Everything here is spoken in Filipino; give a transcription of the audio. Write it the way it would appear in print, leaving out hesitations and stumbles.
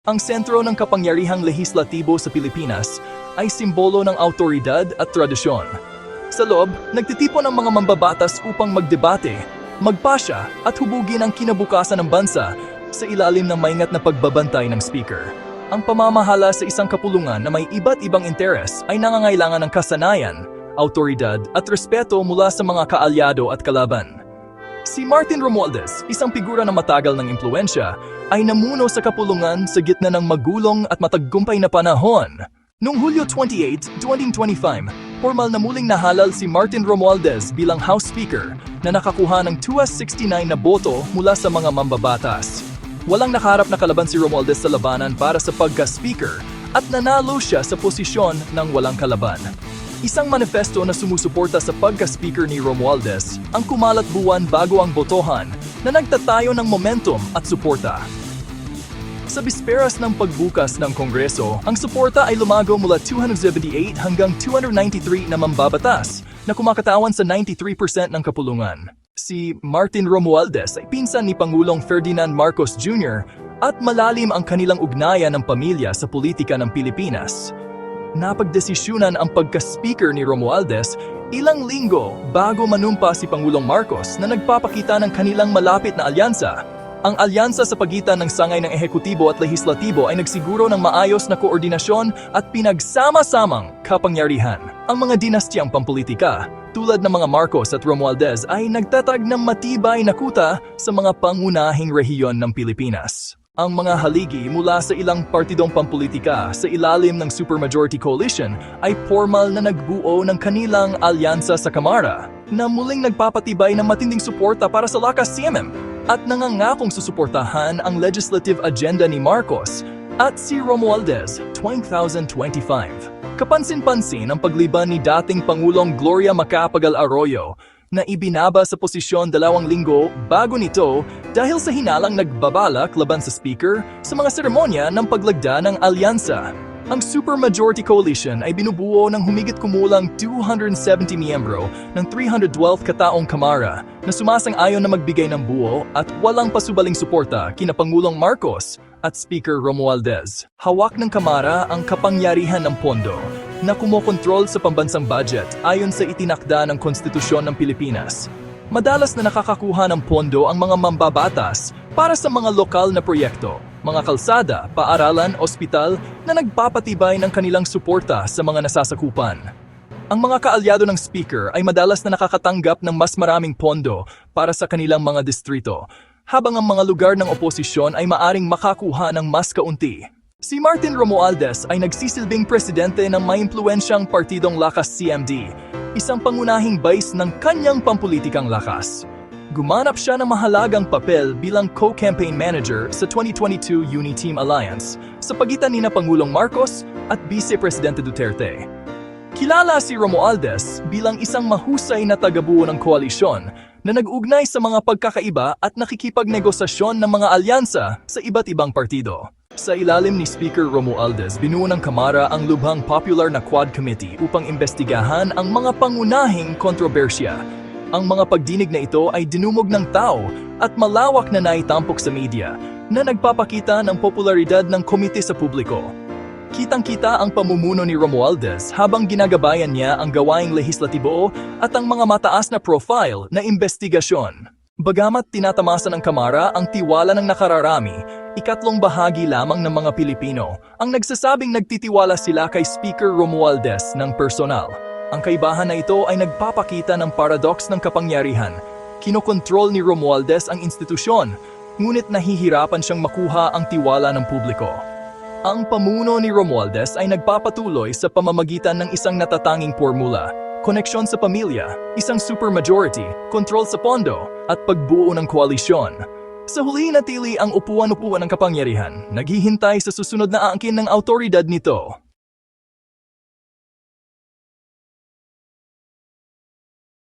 Ang sentro ng kapangyarihang lehislatibo sa Pilipinas ay simbolo ng awtoridad at tradisyon. Sa loob, nagtitipon ang mga mambabatas upang magdebate, magpasya at hubugin ang kinabukasan ng bansa sa ilalim ng maingat na pagbabantay ng speaker. Ang pamamahala sa isang kapulungan na may iba't ibang interes ay nangangailangan ng kasanayan, awtoridad at respeto mula sa mga kaalyado at kalaban. Si Martin Romualdez, isang figura na matagal ng impluensya, ay namuno sa kapulungan sa gitna ng magulong at matagumpay na panahon. Noong Hulyo 28, 2025, formal na muling nahalal si Martin Romualdez bilang House Speaker na nakakuha ng 269 na boto mula sa mga mambabatas. Walang nakaharap na kalaban si Romualdez sa labanan para sa pagka-speaker at nanalo siya sa posisyon ng walang kalaban. Isang manifesto na sumusuporta sa pagka-speaker ni Romualdez ang kumalat buwan bago ang botohan na nagtatayo ng momentum at suporta. Sa bisperas ng pagbukas ng Kongreso, ang suporta ay lumago mula 278 hanggang 293 na mambabatas na kumakatawan sa 93% ng kapulungan. Si Martin Romualdez ay pinsan ni Pangulong Ferdinand Marcos Jr. at malalim ang kanilang ugnayan ng pamilya sa politika ng Pilipinas. Napagdesisyonan ang pagka-speaker ni Romualdez ilang linggo bago manumpa si Pangulong Marcos na nagpapakita ng kanilang malapit na alyansa. Ang alyansa sa pagitan ng sangay ng ehekutibo at lehislatibo ay nagsiguro ng maayos na koordinasyon at pinagsama-samang kapangyarihan. Ang mga dinastiyang pampolitika, tulad ng mga Marcos at Romualdez, ay nagtatag ng matibay na kuta sa mga pangunahing rehiyon ng Pilipinas. Ang mga haligi mula sa ilang partidong pampolitika sa ilalim ng Supermajority Coalition ay formal na nagbuo ng kanilang alyansa sa Kamara na muling nagpapatibay ng matinding suporta para sa Lakas CMM at nangangakong susuportahan ang legislative agenda ni Marcos at si Romualdez 2025. Kapansin-pansin ang pagliban ni dating Pangulong Gloria Macapagal Arroyo na ibinaba sa posisyon 2 linggo bago nito dahil sa hinalang nagbabalak laban sa speaker sa mga seremonya ng paglagda ng alyansa. Ang Supermajority Coalition ay binubuo ng humigit kumulang 270 miyembro ng 312 kataong kamara na sumasang-ayon na magbigay ng buo at walang pasubaling suporta kina Pangulong Marcos at Speaker Romualdez. Hawak ng kamara ang kapangyarihan ng pondo na kumokontrol sa pambansang budget ayon sa itinakda ng Konstitusyon ng Pilipinas. Madalas na nakakakuha ng pondo ang mga mambabatas para sa mga lokal na proyekto, mga kalsada, paaralan, ospital na nagpapatibay ng kanilang suporta sa mga nasasakupan. Ang mga kaalyado ng speaker ay madalas na nakakatanggap ng mas maraming pondo para sa kanilang mga distrito, habang ang mga lugar ng oposisyon ay maaring makakuha ng mas kaunti. Si Martin Romualdez ay nagsisilbing presidente ng maimpluwensyang partidong Lakas CMD, isang pangunahing base ng kanyang pampulitikang lakas. Gumanap siya ng mahalagang papel bilang co-campaign manager sa 2022 Uniteam Alliance sa pagitan ni Pangulong Marcos at Vice Presidente Duterte. Kilala si Romualdez bilang isang mahusay na tagabuo ng koalisyon na nag-ugnay sa mga pagkakaiba at nakikipagnegosasyon ng mga alyansa sa iba't ibang partido. Sa ilalim ni Speaker Romualdez, binuo ng Kamara ang lubhang popular na Quad Committee upang imbestigahan ang mga pangunahing kontrobersya. Ang mga pagdinig na ito ay dinumog ng tao at malawak na naitampok sa media na nagpapakita ng popularidad ng komite sa publiko. Kitang-kita ang pamumuno ni Romualdez habang ginagabayan niya ang gawaing lehislatibo at ang mga mataas na profile na investigasyon. Bagamat tinatamasa ng Kamara ang tiwala ng nakararami, ikatlong bahagi lamang ng mga Pilipino ang nagsasabing nagtitiwala sila kay Speaker Romualdez ng personal. Ang kaibahan na ito ay nagpapakita ng paradox ng kapangyarihan. Kinokontrol ni Romualdez ang institusyon, ngunit nahihirapan siyang makuha ang tiwala ng publiko. Ang pamuno ni Romualdez ay nagpapatuloy sa pamamagitan ng isang natatanging formula: koneksyon sa pamilya, isang supermajority, kontrol sa pondo, at pagbuo ng koalisyon. Sa huli natili ang upuan-upuan ng kapangyarihan, naghihintay sa susunod na aangkin ng awtoridad nito.